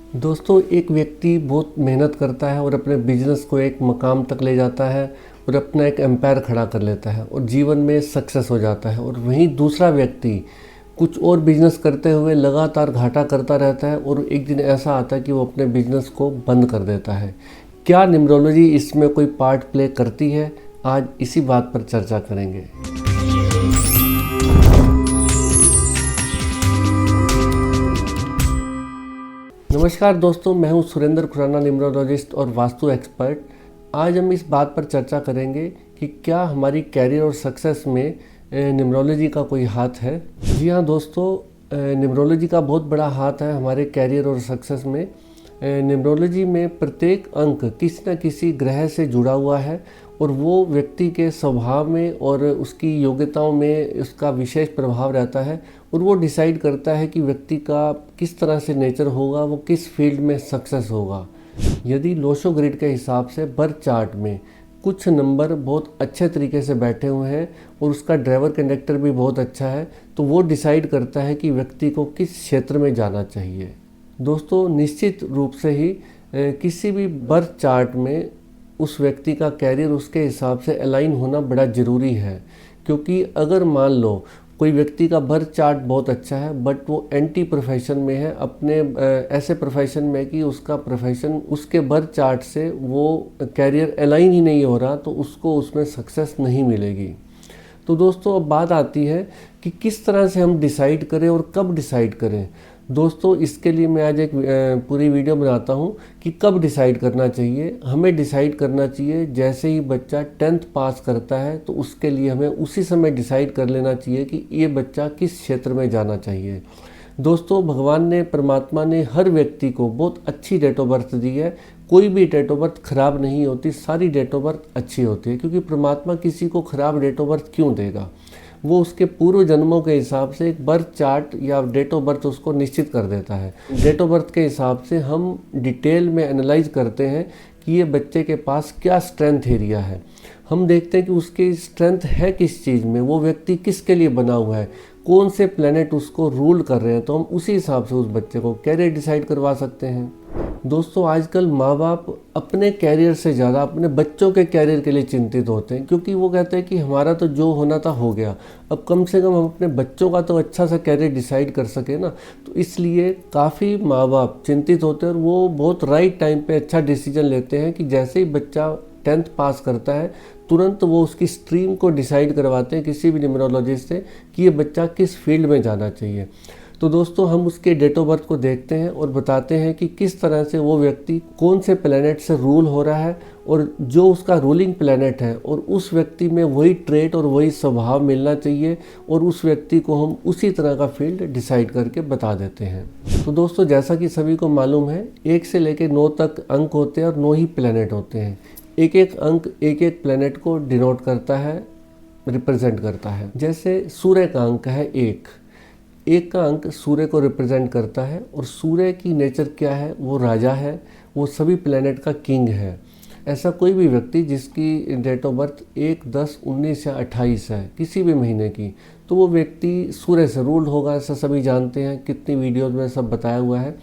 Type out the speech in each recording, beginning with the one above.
दोस्तों, एक व्यक्ति बहुत मेहनत करता है और अपने बिजनेस को एक मकाम तक ले जाता है और अपना एक एम्पायर खड़ा कर लेता है और जीवन में सक्सेस हो जाता है। और वहीं दूसरा व्यक्ति कुछ और बिजनेस करते हुए लगातार घाटा करता रहता है और एक दिन ऐसा आता है कि वो अपने बिजनेस को बंद कर देता है। क्या न्यूमरोलॉजी इसमें कोई पार्ट प्ले करती है? आज इसी बात पर चर्चा करेंगे। नमस्कार दोस्तों, मैं हूं सुरेंद्र खुराना, न्यूमरोलॉजिस्ट और वास्तु एक्सपर्ट। आज हम इस बात पर चर्चा करेंगे कि क्या हमारी कैरियर और सक्सेस में न्यूमरोलॉजी का कोई हाथ है। जी हाँ दोस्तों, न्यूमरोलॉजी का बहुत बड़ा हाथ है हमारे कैरियर और सक्सेस में। न्यूमरोलॉजी में प्रत्येक अंक किसी न किसी ग्रह से जुड़ा हुआ है और वो व्यक्ति के स्वभाव में और उसकी योग्यताओं में उसका विशेष प्रभाव रहता है और वो डिसाइड करता है कि व्यक्ति का किस तरह से नेचर होगा, वो किस फील्ड में सक्सेस होगा। यदि लोशो ग्रिड के हिसाब से बर्थ चार्ट में कुछ नंबर बहुत अच्छे तरीके से बैठे हुए हैं और उसका ड्राइवर कंडक्टर भी बहुत अच्छा है, तो वो डिसाइड करता है कि व्यक्ति को किस क्षेत्र में जाना चाहिए। दोस्तों, निश्चित रूप से ही किसी भी बर्थ चार्ट में उस व्यक्ति का कैरियर उसके हिसाब से अलाइन होना बड़ा ज़रूरी है। क्योंकि अगर मान लो कोई व्यक्ति का बर्थ चार्ट बहुत अच्छा है बट वो एंटी प्रोफेशन में है, अपने ऐसे प्रोफेशन में कि उसका प्रोफेशन उसके बर्थ चार्ट से वो कैरियर अलाइन ही नहीं हो रहा, तो उसको उसमें सक्सेस नहीं मिलेगी। तो दोस्तों, अब बात आती है कि किस तरह से हम डिसाइड करें और कब डिसाइड करें। दोस्तों, इसके लिए मैं आज एक पूरी वीडियो बनाता हूं कि कब डिसाइड करना चाहिए। हमें डिसाइड करना चाहिए जैसे ही बच्चा 10th पास करता है, तो उसके लिए हमें उसी समय डिसाइड कर लेना चाहिए कि ये बच्चा किस क्षेत्र में जाना चाहिए। दोस्तों, भगवान ने, परमात्मा ने हर व्यक्ति को बहुत अच्छी डेट ऑफ बर्थ दी है। कोई भी डेट ऑफ बर्थ खराब नहीं होती, सारी डेट ऑफ बर्थ अच्छी होती है। क्योंकि परमात्मा किसी को खराब डेट ऑफ बर्थ क्यों देगा? वो उसके पूर्व जन्मों के हिसाब से एक बर्थ चार्ट या डेट ऑफ बर्थ उसको निश्चित कर देता है। डेट ऑफ बर्थ के हिसाब से हम डिटेल में एनालाइज करते हैं कि ये बच्चे के पास क्या स्ट्रेंथ एरिया है। हम देखते हैं कि उसकी स्ट्रेंथ है किस चीज़ में, वो व्यक्ति किसके लिए बना हुआ है, कौन से प्लैनेट उसको रूल कर रहे हैं, तो हम उसी हिसाब से उस बच्चे को कैरियर डिसाइड करवा सकते हैं। दोस्तों, आजकल माँ बाप अपने कैरियर से ज़्यादा अपने बच्चों के कैरियर के लिए चिंतित होते हैं। क्योंकि वो कहते हैं कि हमारा तो जो होना था हो गया, अब कम से कम हम अपने बच्चों का तो अच्छा सा कैरियर डिसाइड कर सके ना। तो इसलिए काफ़ी माँ बाप चिंतित होते हैं और वो बहुत राइट टाइम पे अच्छा डिसीजन लेते हैं कि जैसे ही बच्चा 10th पास करता है तुरंत वो उसकी स्ट्रीम को डिसाइड करवाते हैं किसी भी न्यूमरोलॉजिस्ट से कि ये बच्चा किस फील्ड में जाना चाहिए। तो दोस्तों, हम उसके डेट ऑफ बर्थ को देखते हैं और बताते हैं कि किस तरह से वो व्यक्ति कौन से प्लैनेट से रूल हो रहा है और जो उसका रूलिंग प्लैनेट है और उस व्यक्ति में वही ट्रेट और वही स्वभाव मिलना चाहिए और उस व्यक्ति को हम उसी तरह का फील्ड डिसाइड करके बता देते हैं। तो दोस्तों, जैसा कि सभी को मालूम है, 1 से लेकर 9 तक अंक होते हैं और 9 ही प्लैनेट होते हैं। एक एक अंक एक एक प्लैनेट को डिनोट करता है, रिप्रेजेंट करता है। जैसे सूर्य का अंक है 1, एक का अंक सूर्य को रिप्रेजेंट करता है और सूर्य की नेचर क्या है? वो राजा है, वो सभी प्लैनेट का किंग है। ऐसा कोई भी व्यक्ति जिसकी डेट ऑफ बर्थ 1, 10, 19 या 28 है किसी भी महीने की, तो वो व्यक्ति सूर्य से रूल्ड होगा। ऐसा सभी जानते हैं, कितनी वीडियोज़ में सब बताया हुआ है।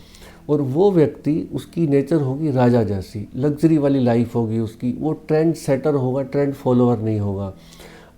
और वो व्यक्ति, उसकी नेचर होगी राजा जैसी, लग्जरी वाली लाइफ होगी उसकी, वो ट्रेंड सेटर होगा, ट्रेंड फॉलोअर नहीं होगा।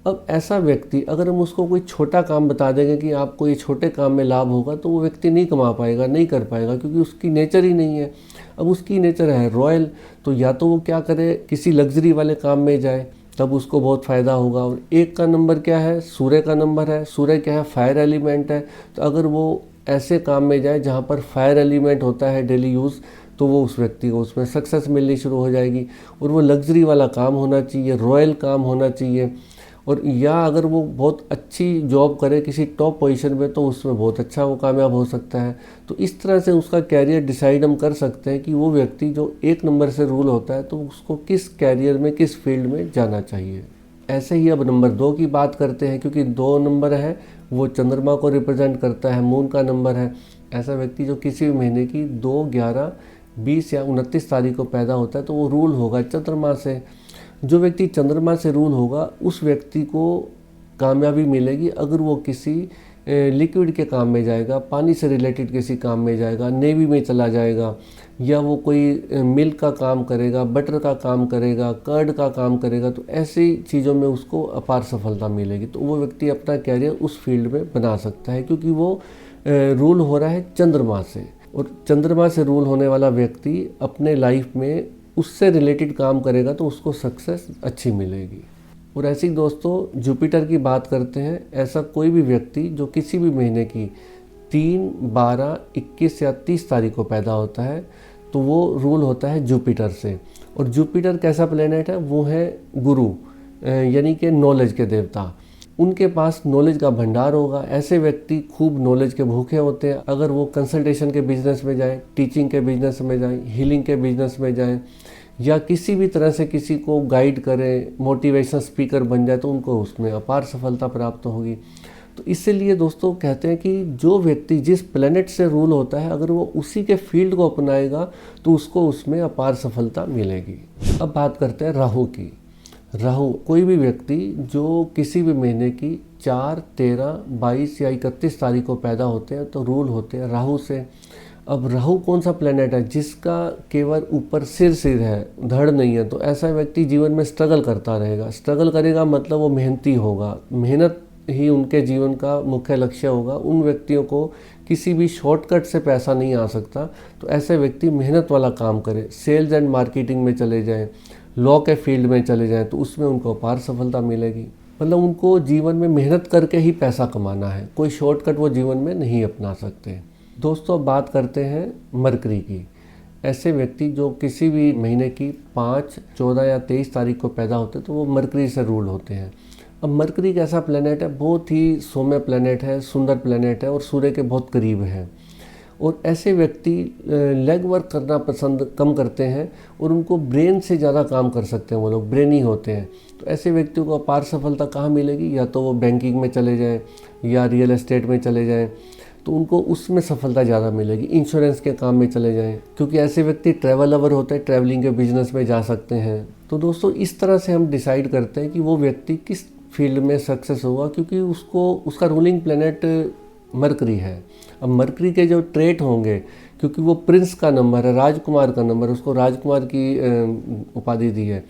अब ऐसा व्यक्ति, अगर हम उसको कोई छोटा काम बता देंगे कि आपको ये छोटे काम में लाभ होगा, तो वो व्यक्ति नहीं कमा पाएगा, नहीं कर पाएगा, क्योंकि उसकी नेचर ही नहीं है। अब उसकी नेचर है रॉयल, तो या तो वो क्या करे, किसी लग्जरी वाले काम में जाए, तब उसको बहुत फ़ायदा होगा। और 1 का नंबर क्या है? सूर्य का नंबर है। सूर्य क्या है? फायर एलिमेंट है। तो अगर वो ऐसे काम में जाए जहाँ पर फायर एलिमेंट होता है डेली यूज़, तो वो उस व्यक्ति को उसमें सक्सेस मिलनी शुरू हो जाएगी। और वो लग्जरी वाला काम होना चाहिए, रॉयल काम होना चाहिए। और या अगर वो बहुत अच्छी जॉब करे किसी टॉप पोजीशन में, तो उसमें बहुत अच्छा वो कामयाब हो सकता है। तो इस तरह से उसका कैरियर डिसाइड हम कर सकते हैं कि वो व्यक्ति जो 1 नंबर से रूल होता है, तो उसको किस कैरियर में, किस फील्ड में जाना चाहिए। ऐसे ही अब नंबर 2 की बात करते हैं। क्योंकि 2 नंबर है, वो चंद्रमा को रिप्रेजेंट करता है, मून का नंबर है। ऐसा व्यक्ति जो किसी भी महीने की 2, 11, 20 या 29 तारीख को पैदा होता है, तो वो रूल होगा चंद्रमा से। जो व्यक्ति चंद्रमा से रूल होगा, उस व्यक्ति को कामयाबी मिलेगी अगर वो किसी लिक्विड के काम में जाएगा, पानी से रिलेटेड किसी काम में जाएगा, नेवी में चला जाएगा, या वो कोई मिल्क का काम करेगा, बटर का काम करेगा, कर्ड का काम करेगा, तो ऐसी चीज़ों में उसको अपार सफलता मिलेगी। तो वो व्यक्ति अपना कैरियर उस फील्ड में बना सकता है, क्योंकि वो रूल हो रहा है चंद्रमा से, और चंद्रमा से रूल होने वाला व्यक्ति अपने लाइफ में उससे रिलेटेड काम करेगा तो उसको सक्सेस अच्छी मिलेगी। और ऐसे ही दोस्तों जुपिटर की बात करते हैं। ऐसा कोई भी व्यक्ति जो किसी भी महीने की 3, 12, 21 या 30 तारीख को पैदा होता है तो वो रूल होता है जुपिटर से। और जुपिटर कैसा प्लेनेट है? वो है गुरु, यानी कि नॉलेज के देवता। उनके पास नॉलेज का भंडार होगा। ऐसे व्यक्ति खूब नॉलेज के भूखे होते हैं। अगर वो कंसल्टेशन के बिजनेस में जाएं, टीचिंग के बिजनेस में जाएं, हीलिंग के बिजनेस में जाएं, या किसी भी तरह से किसी को गाइड करें, मोटिवेशनल स्पीकर बन जाए, तो उनको उसमें अपार सफलता प्राप्त होगी। तो इसीलिए दोस्तों कहते हैं कि जो व्यक्ति जिस प्लेनेट से रूल होता है, अगर वो उसी के फील्ड को अपनाएगा तो उसको उसमें अपार सफलता मिलेगी। अब बात करते हैं राहु की। राहु, कोई भी व्यक्ति जो किसी भी महीने की 4, 13, 22 या 31 तारीख को पैदा होते हैं तो रूल होते हैं राहु से। अब राहु कौन सा प्लेनेट है? जिसका केवल ऊपर सिर है, धड़ नहीं है। तो ऐसा व्यक्ति जीवन में स्ट्रगल करता रहेगा। स्ट्रगल करेगा मतलब वो मेहनती होगा, मेहनत ही उनके जीवन का मुख्य लक्ष्य होगा। उन व्यक्तियों को किसी भी शॉर्टकट से पैसा नहीं आ सकता। तो ऐसे व्यक्ति मेहनत वाला काम करें, सेल्स एंड मार्केटिंग में चले जाएं, लॉ के फील्ड में चले जाएं, तो उसमें उनको अपार सफलता मिलेगी। मतलब उनको जीवन में मेहनत करके ही पैसा कमाना है, कोई शॉर्टकट वो जीवन में नहीं अपना सकते। दोस्तों बात करते हैं मरकरी की। ऐसे व्यक्ति जो किसी भी महीने की 5, 14 या 23 तारीख को पैदा होते हैं तो वो मरकरी से रूल होते हैं। अब मरकरी एक ऐसा प्लेनेट है, बहुत ही सौम्य प्लेनेट है, सुंदर प्लेनेट है और सूर्य के बहुत करीब है। और ऐसे व्यक्ति लेग वर्क करना पसंद कम करते हैं और उनको ब्रेन से ज़्यादा काम कर सकते हैं, वो लोग ब्रेनी होते हैं। तो ऐसे व्यक्तियों को अपार सफलता कहाँ मिलेगी? या तो वो बैंकिंग में चले जाएं या रियल एस्टेट में चले जाएं, तो उनको उसमें सफलता ज़्यादा मिलेगी। इंश्योरेंस के काम में चले जाएं, क्योंकि ऐसे व्यक्ति ट्रैवल लवर होते हैं, ट्रैवलिंग के बिजनेस में जा सकते हैं। तो दोस्तों इस तरह से हम डिसाइड करते हैं कि वो व्यक्ति किस फील्ड में सक्सेस होगा, क्योंकि उसका रूलिंग प्लेनेट मरकरी है। अब मरकरी के जो ट्रेट होंगे, क्योंकि वो प्रिंस का नंबर है, राजकुमार का नंबर, उसको राजकुमार की उपाधि दी है।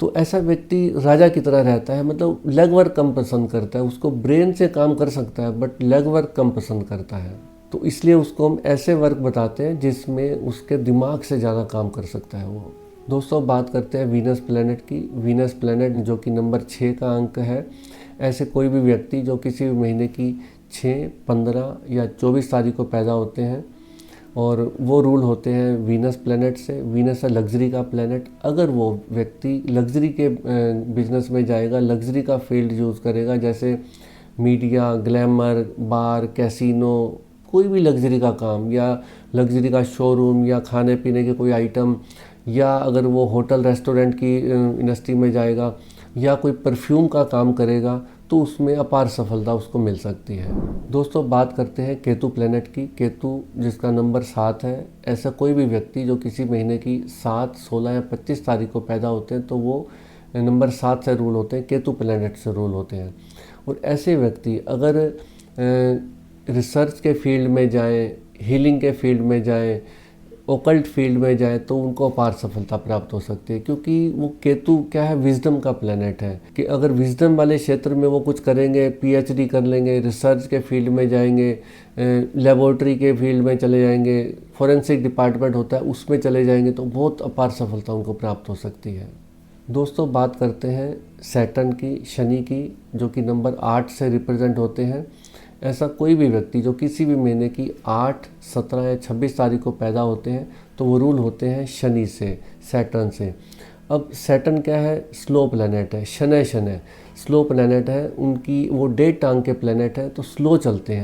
तो ऐसा व्यक्ति राजा की तरह रहता है, मतलब लेग वर्क कम पसंद करता है। उसको ब्रेन से काम कर सकता है बट लेग वर्क कम पसंद करता है। तो इसलिए उसको हम ऐसे वर्क बताते हैं जिसमें उसके दिमाग से ज़्यादा काम कर सकता है वो। दोस्तों बात करते हैं वीनस प्लैनेट की। वीनस प्लैनेट जो कि नंबर 6 का अंक है। ऐसे कोई भी व्यक्ति जो किसी भी महीने की 6, 15 या 24 तारीख को पैदा होते हैं और वो रूल होते हैं वीनस प्लैनेट से। वीनस है लग्जरी का प्लैनेट। अगर वो व्यक्ति लग्जरी के बिजनेस में जाएगा, लग्जरी का फील्ड यूज़ करेगा, जैसे मीडिया, ग्लैमर, बार, कैसीनो, कोई भी लग्जरी का काम, या लग्जरी का शोरूम, या खाने पीने के कोई आइटम, या अगर वो होटल रेस्टोरेंट की इंडस्ट्री में जाएगा, या कोई परफ्यूम का काम करेगा, तो उसमें अपार सफलता उसको मिल सकती है। दोस्तों बात करते हैं केतु प्लैनेट की। केतु जिसका नंबर 7 है। ऐसा कोई भी व्यक्ति जो किसी महीने की 7, 16 या 25 तारीख को पैदा होते हैं तो वो नंबर 7 से रूल होते हैं, केतु प्लैनेट से रूल होते हैं। और ऐसे व्यक्ति अगर रिसर्च के फील्ड में जाएं, हीलिंग के फील्ड में जाएं, ओकल्ट फील्ड में जाए तो उनको अपार सफलता प्राप्त हो सकती है, क्योंकि वो केतु क्या है, विजडम का प्लैनेट है। कि अगर विजडम वाले क्षेत्र में वो कुछ करेंगे, पीएचडी कर लेंगे, रिसर्च के फील्ड में जाएंगे, लेबोरेटरी के फील्ड में चले जाएंगे, फॉरेंसिक डिपार्टमेंट होता है उसमें चले जाएंगे, तो बहुत अपार सफलता उनको प्राप्त हो सकती है। दोस्तों बात करते हैं सैटर्न की, शनि की, जो कि नंबर 8 से रिप्रेजेंट होते हैं। ऐसा कोई भी व्यक्ति जो किसी भी महीने की 8, 17 या 26 तारीख को पैदा होते हैं तो वो रूल होते हैं शनि से, सैटर्न से। अब सैटर्न क्या है, स्लो प्लैनेट है, शनै स्लो प्लैनेट है। उनकी वो डेढ़ टांग के प्लैनेट है, तो स्लो चलते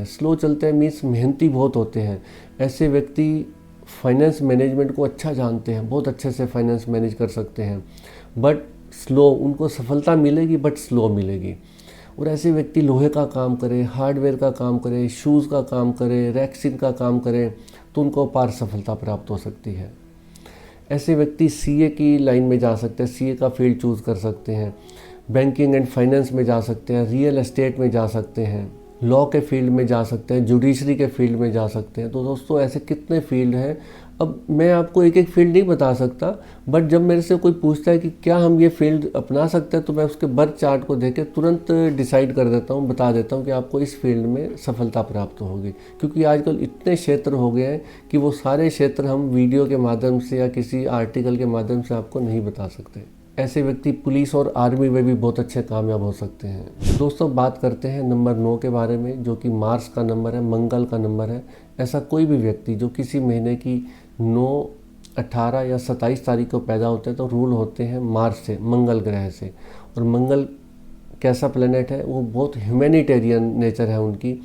हैं मीन्स मेहनती बहुत होते हैं। ऐसे व्यक्ति फाइनेंस मैनेजमेंट को अच्छा जानते हैं, बहुत अच्छे से फाइनेंस मैनेज कर सकते हैं, बट स्लो, उनको सफलता मिलेगी बट स्लो मिलेगी। और ऐसे व्यक्ति लोहे का काम करें, हार्डवेयर का काम करें, शूज़ का काम करें, रैक्सिन का काम करें, तो उनको अपार सफलता प्राप्त हो सकती है। ऐसे व्यक्ति सीए की लाइन में जा सकते हैं, सीए का फील्ड चूज़ कर सकते हैं, बैंकिंग एंड फाइनेंस में जा सकते हैं, रियल एस्टेट में जा सकते हैं। लॉ के फील्ड में जा सकते हैं, जुडिशरी के फील्ड में जा सकते हैं। तो दोस्तों ऐसे कितने फील्ड हैं। अब मैं आपको एक एक फील्ड नहीं बता सकता, बट जब मेरे से कोई पूछता है कि क्या हम ये फील्ड अपना सकते हैं, तो मैं उसके बर्थ चार्ट को देख के तुरंत डिसाइड कर देता हूँ, बता देता हूँ कि आपको इस फील्ड में सफलता प्राप्त होगी। क्योंकि आजकल इतने क्षेत्र हो गए हैं कि वो सारे क्षेत्र हम वीडियो के माध्यम से या किसी आर्टिकल के माध्यम से आपको नहीं बता सकते। ऐसे व्यक्ति पुलिस और आर्मी में भी बहुत अच्छे कामयाब हो सकते हैं। दोस्तों बात करते हैं नंबर 9 के बारे में, जो कि मार्स का नंबर है, मंगल का नंबर है। ऐसा कोई भी व्यक्ति जो किसी महीने की 9, 18 या 27 तारीख को पैदा होते हैं तो रूल होते हैं मार्स से, मंगल ग्रह से। और मंगल कैसा प्लेनेट है, वो बहुत ह्यूमैनिटेरियन नेचर है उनकी।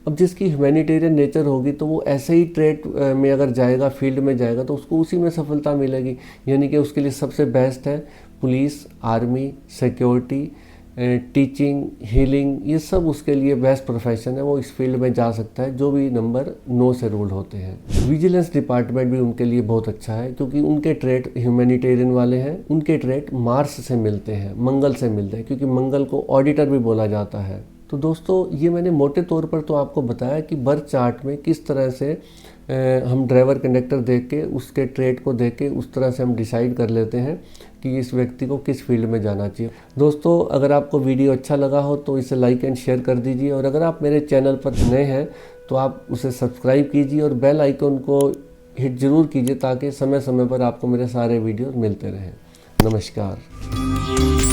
अब जिसकी ह्यूमैनिटेरियन नेचर होगी तो वो ऐसे ही ट्रेड में अगर जाएगा, फील्ड में जाएगा, तो उसको उसी में सफलता मिलेगी। यानी कि उसके लिए सबसे बेस्ट है police, army, security, teaching, healing, ये सब उसके लिए बेस्ट प्रोफेशन है। वो इस फील्ड में जा सकता है जो भी नंबर 9 से रूल होते हैं। विजिलेंस डिपार्टमेंट भी उनके लिए बहुत अच्छा है, क्योंकि उनके ट्रेड ह्यूमैनिटेरियन वाले हैं। उनके ट्रेड मार्स से मिलते हैं, मंगल से मिलते हैं, क्योंकि मंगल को ऑडिटर भी बोला जाता है। तो दोस्तों ये मैंने मोटे तौर पर तो आपको बताया कि बर्थ चार्ट में किस तरह से हम ड्राइवर कंडक्टर देख के, उसके ट्रेड को देख के उस तरह से हम डिसाइड कर लेते हैं कि इस व्यक्ति को किस फील्ड में जाना चाहिए। दोस्तों अगर आपको वीडियो अच्छा लगा हो तो इसे लाइक एंड शेयर कर दीजिए, और अगर आप मेरे चैनल पर नए हैं तो आप उसे सब्सक्राइब कीजिए और बेल आइकन को हिट ज़रूर कीजिए, ताकि समय समय पर आपको मेरे सारे वीडियो मिलते रहें। नमस्कार।